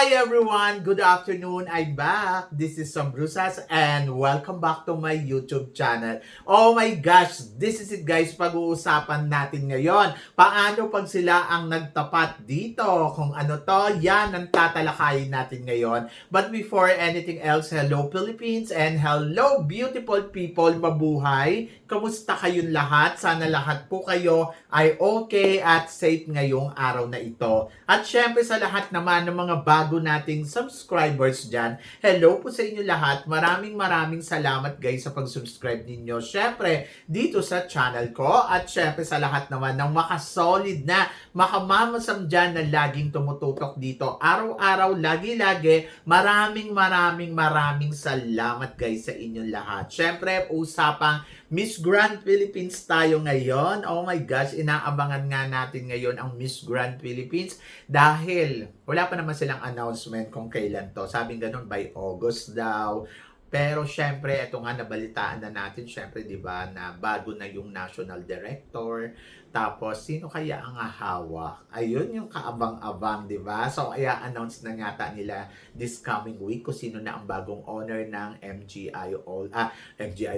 Hi everyone! Good afternoon! I'm back! This is Sam Brusas and welcome back to my YouTube channel. Oh my gosh! This is it guys, pag-uusapan natin ngayon. Paano pag sila ang nagtapat dito? Kung ano to, yan ang tatalakayin natin ngayon. But before anything else, hello Philippines and hello beautiful people, mabuhay! Kamusta kayong lahat? Sana lahat po kayo ay okay at safe ngayong araw na ito. At syempre sa lahat naman ng mga bago nating subscribers dyan, hello po sa inyo lahat. Maraming salamat guys sa pag-subscribe ninyo. Syempre, dito sa channel ko. At syempre sa lahat naman ng makasolid na, makamamasam dyan na laging tumututok dito. Araw-araw, lagi-lagi. Maraming salamat guys sa inyong lahat. Syempre, usapang Miss Grand Philippines tayo ngayon. Oh my gosh, inaabangan nga natin ngayon ang Miss Grand Philippines dahil wala pa naman silang announcement kung kailan to. Sabi ganun by August daw. Pero syempre, ito nga nabalitaan na natin, syempre, di ba, na bago na yung national director. Tapos, sino kaya ang hawak? Ayun yung kaabang-abang, di ba? So, kaya announce na yata nila this coming week kung sino na ang bagong owner ng MGI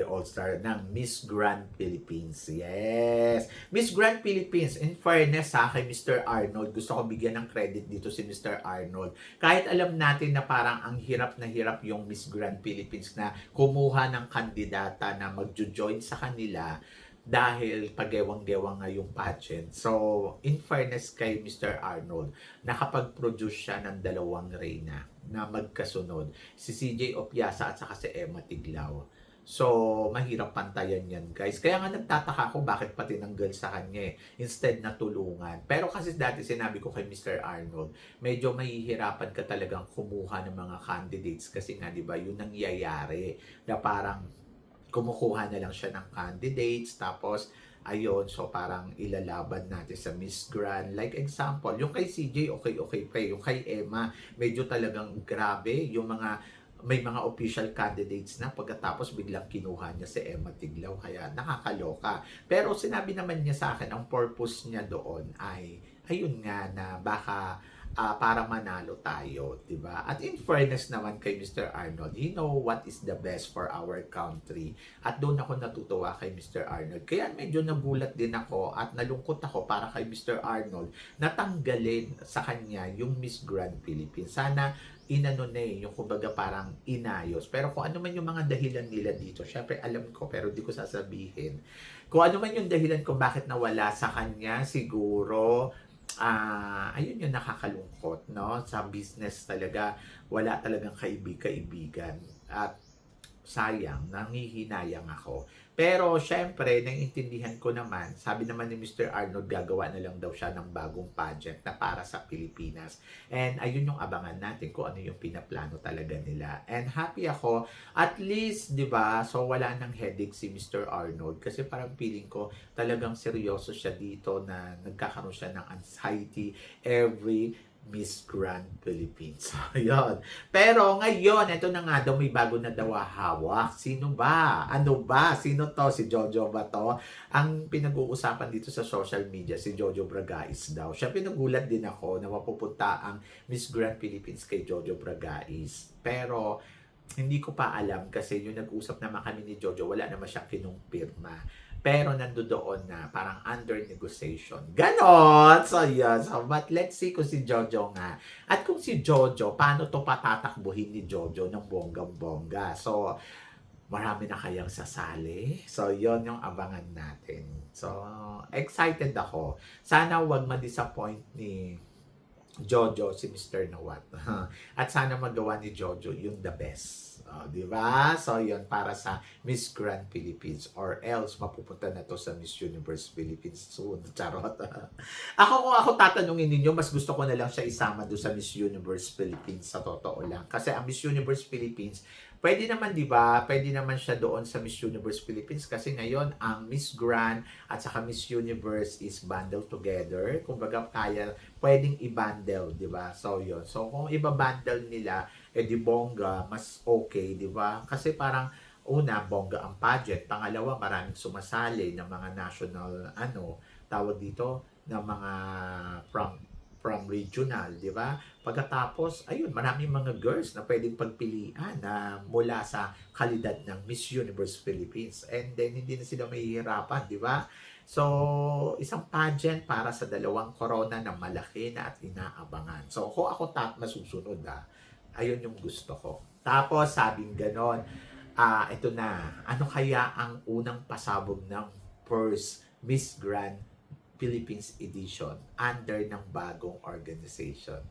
All-Star ng Miss Grand Philippines. Yes! Miss Grand Philippines, in fairness sa kay Mr. Arnold, gusto ko bigyan ng credit dito si Mr. Arnold. Kahit alam natin na parang ang hirap na hirap yung Miss Grand Philippines na kumuha ng kandidata na magjo-join sa kanila dahil pagewang-gewang nga yung pageant. So, in fairness kay Mr. Arnold, nakapag-produce siya ng dalawang reyna na magkasunod. Si CJ Opiasa at saka si Emma Tiglao. So, mahirap pantayan yan, guys. Kaya nga nagtataka ako bakit pati tinanggal sa kanya instead na tulungan. Pero kasi dati sinabi ko kay Mr. Arnold, medyo mahihirapan ka talagang kumuha ng mga candidates kasi nga, di ba, yun nangyayari na parang kumukuha na lang siya ng candidates, tapos, ayun, so parang ilalaban natin sa Miss Grand. Like example, yung kay CJ, okay pa. Yung kay Emma, medyo talagang grabe. Yung may mga official candidates na pagkatapos biglang kinuha niya si Emma Tiglao. Kaya nakakaloka. Pero sinabi naman niya sa akin, ang purpose niya doon ay, ayun nga na baka para manalo tayo, 'di ba? At in fairness naman kay Mr. Arnold, he know what is the best for our country. At doon ako natutuwa kay Mr. Arnold. Kaya medyo nagulat din ako at nalungkot ako para kay Mr. Arnold natanggalin sa kanya yung Miss Grand Philippines. Sana inano na yung kumbaga parang inayos. Pero kung ano man yung mga dahilan nila dito, syempre alam ko pero di ko sasabihin. Kung ano man yung dahilan kung bakit nawala sa kanya, siguro ayun yung nakakalungkot, no? Sa business talaga, wala talagang kaibigan. At sayang, nangihinayang ako. Pero syempre, naiintindihan ko naman, sabi naman ni Mr. Arnold, gagawa na lang daw siya ng bagong pageant na para sa Pilipinas. And ayun yung abangan natin kung ano yung pinaplano talaga nila. And happy ako, at least, di ba, so wala nang headache si Mr. Arnold kasi parang feeling ko talagang seryoso siya dito na nagkakaroon siya ng anxiety every Miss Grand Philippines. Ayun. Pero ngayon, ito na nga daw, may bago na daw hawak. Sino ba? Ano ba? Sino to? Si Jojo ba to? Ang pinag-uusapan dito sa social media, si Jojo Bragais daw. Siya pinagulat din ako na mapupunta ang Miss Grand Philippines kay Jojo Bragais. Pero hindi ko pa alam kasi yung nag-usap naman kami ni Jojo, wala naman siyang kinumpirma. Pero nandoon na parang under negotiation. Ganon! So, yun. So, but let's see kung si Jojo nga. At kung si Jojo, paano to patatakbuhin ni Jojo ng bonggang-bongga. So, marami na kayang sasali. So, yon yung abangan natin. So, excited ako. Sana wag ma-disappoint ni Jojo si Mr. Nawat. At sana magawa ni Jojo yung the best. Di ba? So, yun para sa Miss Grand Philippines or else mapupunta na to sa Miss Universe Philippines soon. Charot. Kung ako tatanungin ninyo, mas gusto ko na lang siya isama doon sa Miss Universe Philippines sa totoo lang. Kasi ang Miss Universe Philippines, pwede naman, di ba? Pwede naman siya doon sa Miss Universe Philippines kasi ngayon ang Miss Grand at saka Miss Universe is bundled together. Kumbaga kaya pwedeng i-bundle, di ba? So, yun. So, kung iba-bundle nila, di bongga, mas okay, di ba? Kasi parang, una, bongga ang pageant. Pangalawa, maraming sumasali ng mga national, tawag dito, ng mga from regional, di ba? Pagkatapos, ayun, maraming mga girls na pwedeng pagpilian na mula sa kalidad ng Miss Universe Philippines. And then, hindi na sila mahihirapan, di ba? So, isang pageant para sa dalawang corona na malaki na at inaabangan. So, kung ako masusunod ayun yung gusto ko. Tapos, sabing ganon, ito na, ano kaya ang unang pasabog ng first Miss Grand Philippines edition under ng bagong organization?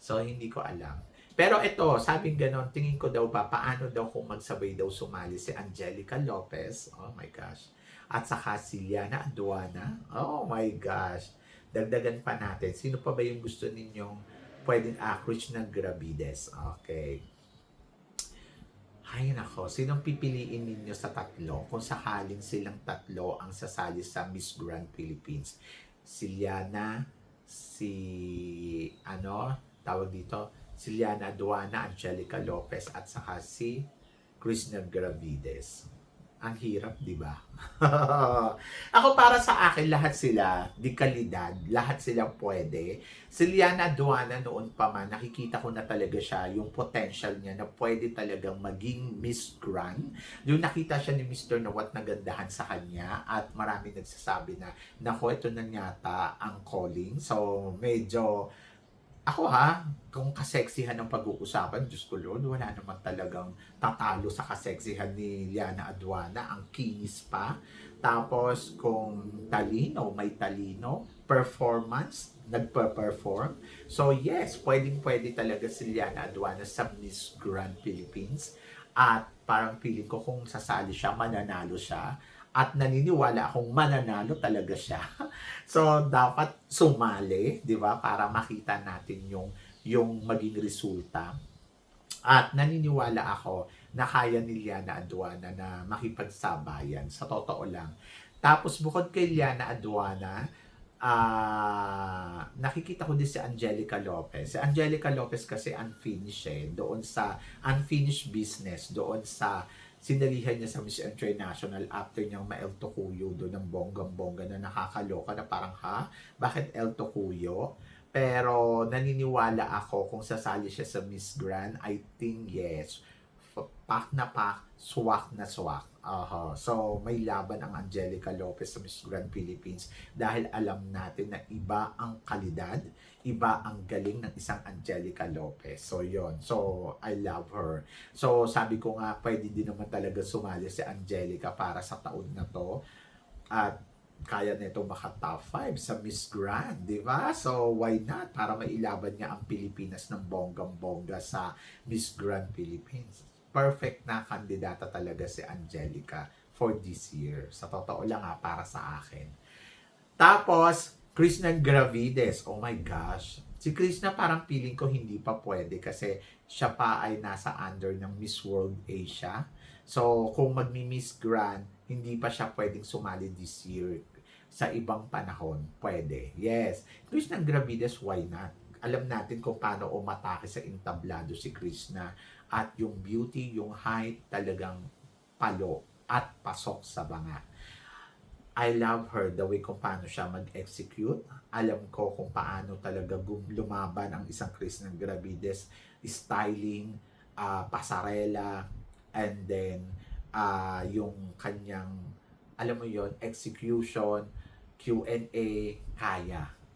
So, hindi ko alam. Pero ito, sabing ganon, tingin ko daw paano daw kung magsabay daw sumali si Angelica Lopez, oh my gosh, at saka si Liana Aduana, oh my gosh, dagdagan pa natin. Sino pa ba yung gusto ninyong pwedeng Krishna Gravides? Okay. Ay nako, sinong pipiliin ninyo sa tatlo kung sakaling silang tatlo ang sasali sa Miss Grand Philippines? Si Liana, si tawag dito, si Liana Aduana, Angelica Lopez, at saka si Krishna Gravides. Ang hirap, di ba? Ako para sa akin, lahat sila, di kalidad, lahat sila pwede. Si Liana Aduana noon pa man, nakikita ko na talaga siya, yung potential niya na pwede talagang maging Miss Grand. Yung nakita siya ni Mr. Nawat na gandahan sa kanya at marami nagsasabi na, nako, ito na yata ang calling. So, medyo ako kung kaseksihan ng pag-uusapan, Diyos ko Lord, wala naman talagang tatalo sa kaseksihan ni Liana Aduana, ang kinis pa. Tapos kung may talino, performance, nagpa-perform. So yes, pwedeng-pwede talaga si Liana Aduana sa Miss Grand Philippines. At parang feeling ko kung sasali siya, mananalo siya. At naniniwala akong mananalo talaga siya. So, dapat sumali, di ba? Para makita natin yung maging resulta. At naniniwala ako na kaya ni Liana Aduana na makipagsabayan. Sa totoo lang. Tapos, bukod kay Liana Aduana, nakikita ko din si Angelica Lopez. Si Angelica Lopez kasi unfinished doon sa unfinished business, doon sa sinalihan niya sa Miss International after niyang ma-El Tocuyo doon ng bonggang-bongga na nakakaloka na parang bakit El Tocuyo? Pero naniniwala ako kung sasali siya sa Miss Grand, I think yes. Pak na pak, swak na swak. So, may laban ang Angelica Lopez sa Miss Grand Philippines dahil alam natin na iba ang kalidad, iba ang galing ng isang Angelica Lopez. So, yon. So, I love her. So, sabi ko nga, pwede din naman talaga sumali si Angelica para sa taon na to. At kaya nito maka-top 5 sa Miss Grand, di ba? So, why not? Para mailaban niya ang Pilipinas ng bonggang-bongga sa Miss Grand Philippines. Perfect na kandidata talaga si Angelica for this year. Sa totoo lang para sa akin. Tapos, Krishna Gravides. Oh my gosh. Si Krishna parang feeling ko hindi pa pwede kasi siya pa ay nasa under ng Miss World Asia. So, kung magmi-Miss Grand, hindi pa siya pwedeng sumali this year. Sa ibang panahon, pwede. Yes. Krishna Gravides, why not? Alam natin kung paano umatake sa entablado si Krishna. At yung beauty, yung height, talagang palo at pasok sa banga. I love her, the way kung paano siya mag-execute. Alam ko kung paano talaga lumaban ang isang Krishna Gravides. Styling, pasarela, and then yung kanyang, alam mo yon, execution, Q&A,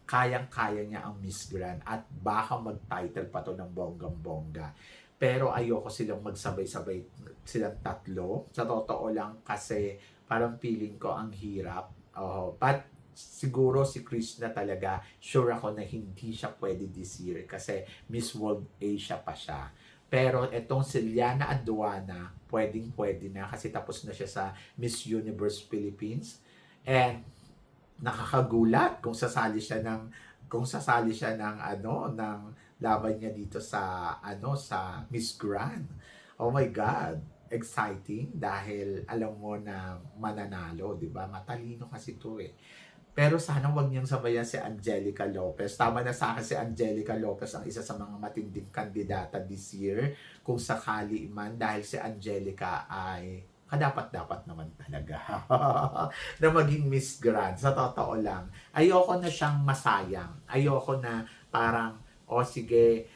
kayang-kaya niya ang Miss Grand at baka mag-title pa to ng bonggang-bongga. Pero ayoko silang magsabay-sabay silang tatlo. Sa totoo lang kasi parang feeling ko ang hirap. But siguro si Krishna talaga, sure ako na hindi siya pwede this year kasi Miss World Asia pa siya. Pero etong si Liana Aduana, pwedeng-pwede na kasi tapos na siya sa Miss Universe Philippines. And nakakagulat kung sasali siya ng ng laban niya dito sa sa Miss Grand. Oh my God, exciting dahil alam mo na mananalo, 'di ba? Matalino kasi 'to Pero sana wag niyang sabayan si Angelica Lopez. Tama na sa akin si Angelica Lopez ang isa sa mga matinding kandidata this year kung sakali man dahil si Angelica ay kadapat-dapat naman talaga na maging Miss Grand. Sa totoo lang, ayoko na siyang masayang. Ayoko na parang, o sige,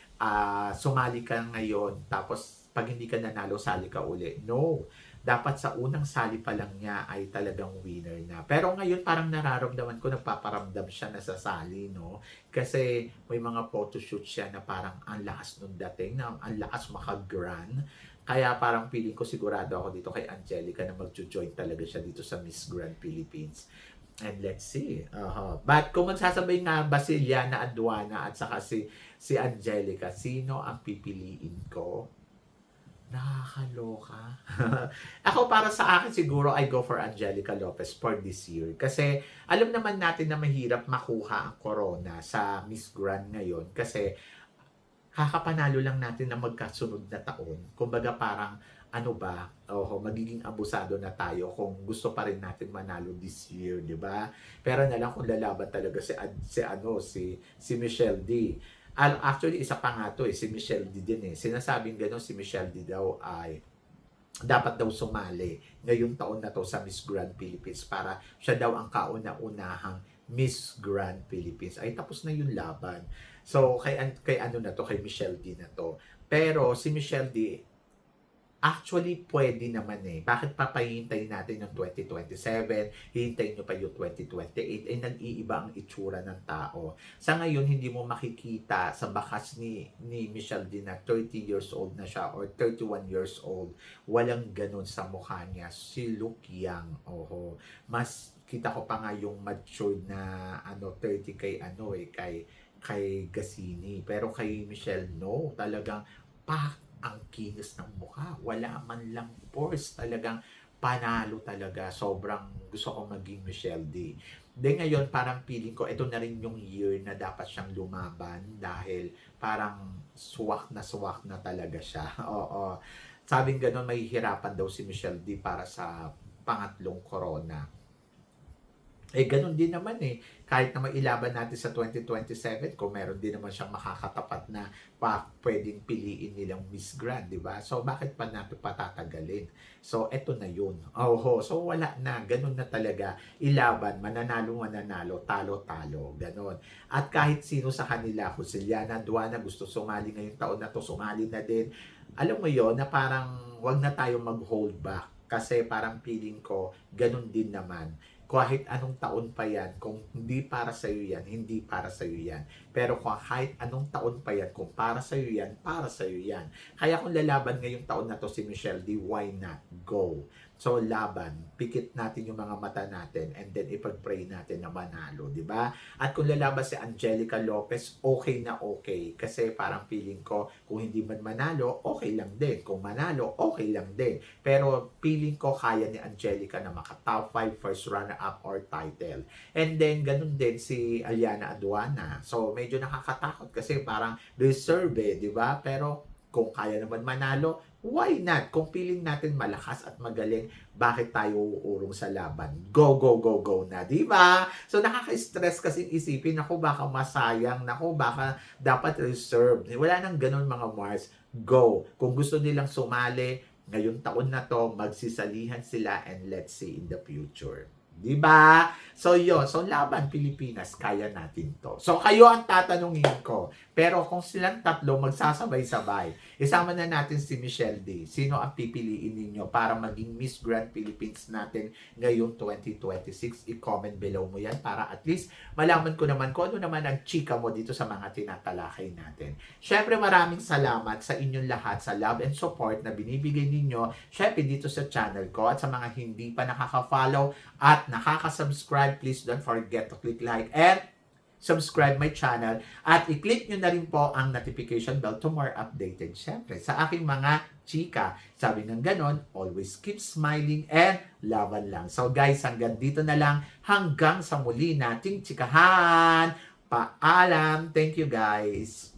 sumali ka ngayon, tapos pag hindi ka nanalo, sali ka uli. No. Dapat sa unang sali pa lang niya ay talagang winner na. Pero ngayon parang nararamdaman ko, nagpaparamdam siya na sasali, no? Kasi may mga photoshoot siya na parang ang lakas nung dating, na ang lakas maka-grand. Kaya parang feeling ko, sigurado ako dito kay Angelica na mag-join talaga siya dito sa Miss Grand Philippines. And let's see. But kung magsasabay nga ba si Liana Aduana at saka si Angelica, sino ang pipiliin ko? Nakakaloka. Ako, para sa akin siguro, I go for Angelica Lopez for this year. Kasi alam naman natin na mahirap makuha ang corona sa Miss Grand ngayon. Kasi kakapanalo lang natin na magkasunod na taon. Kumbaga parang ano ba, magiging abusado na tayo kung gusto pa rin natin manalo this year, di ba? Pero na lang kung lalaban talaga si Michelle D. Actually, isa pa nga to si Michelle D din eh. Sinasabing gano'n, si Michelle D daw ay dapat daw sumali ngayong taon na to sa Miss Grand Philippines para siya daw ang kauna-unahang Miss Grand Philippines. Ay, tapos na yung laban. So, kay ano na to, kay Michelle D na to. Pero si Michelle D, actually, pwede naman eh. Bakit papahintayin natin yung 2027? Hihintayin nyo pa yung 2028? Eh, nag-iiba ang itsura ng tao. Sa ngayon, hindi mo makikita sa bakas ni Michelle D na 30 years old na siya or 31 years old. Walang ganun sa mukha niya. Si look young. Mas kita ko pa nga yung matured na 30 kay Gasini. Pero kay Michelle, no. Talagang ang kinis ng mukha. Wala man lang pores. Talagang panalo talaga. Sobrang gusto ko maging Michelle D. Then ngayon, parang feeling ko, ito na rin yung year na dapat siyang lumaban dahil parang swak na talaga siya. Oo. Sabing gano'n, mahihirapan daw si Michelle D para sa pangatlong corona. Eh, ganun din naman eh. Kahit na mailaban natin sa 2027, kung meron din naman siyang makakatapat na pwedeng piliin nilang Miss Grand, di ba? So, bakit pa natin patatagalin? So, eto na yun. So, wala na. Ganun na talaga. Ilaban, mananalo, talo-talo. Ganun. At kahit sino sa kanila, kung si Liana Aduana gusto sumali ngayong taon na to, sumali na din. Alam mo yon na parang wag na tayo mag-hold back. Kasi parang feeling ko, ganun din naman. Kahit anong taon pa yan, kung hindi para sa iyo yan, hindi para sa iyo yan. Pero kung kahit anong taon pa yan, kung para sa iyo yan, para sa iyo yan. Kaya kung lalaban ngayong taon na to si Michelle D, why not? Go. So, laban. Pikit natin yung mga mata natin and then ipag-pray natin na manalo, di ba? At kung lalaban si Angelica Lopez, okay na okay. Kasi parang feeling ko, kung hindi man manalo, okay lang din. Kung manalo, okay lang din. Pero feeling ko, kaya ni Angelica na maka-top 5 first runner-up or title. And then, ganun din si Liana Aduana. So, medyo nakakatakot kasi parang reserve di ba? Pero, kung kaya naman manalo, why not? Kung feeling natin malakas at magaling, bakit tayo uurong sa laban? Go, go, go, go na, di ba? So, nakaka-stress kasi isipin, naku, baka masayang, naku, baka dapat reserved. Wala nang ganun mga Mars. Go. Kung gusto nilang sumali, ngayong taon na to, magsisalihan sila and let's see in the future. Diba? So, yun. So, laban Pilipinas, kaya natin to. So, kayo ang tatanungin ko. Pero kung silang tatlo magsasabay-sabay, isama na natin si Michelle D. Sino ang pipiliin ninyo para maging Miss Grand Philippines natin ngayong 2026? I-comment below mo yan para at least malaman ko naman kung ano naman ang chika mo dito sa mga tinatalakay natin. Syempre, maraming salamat sa inyong lahat sa love and support na binibigay ninyo. Syempre, dito sa channel ko at sa mga hindi pa nakaka-follow at nakaka-subscribe, please don't forget to click like and subscribe my channel at i-click nyo na rin po ang notification bell to more updated. Siyempre, sa aking mga chika, sabi ng ganon, always keep smiling and laban lang. So guys, hanggang dito na lang. Hanggang sa muli nating chikahan. Paalam. Thank you guys.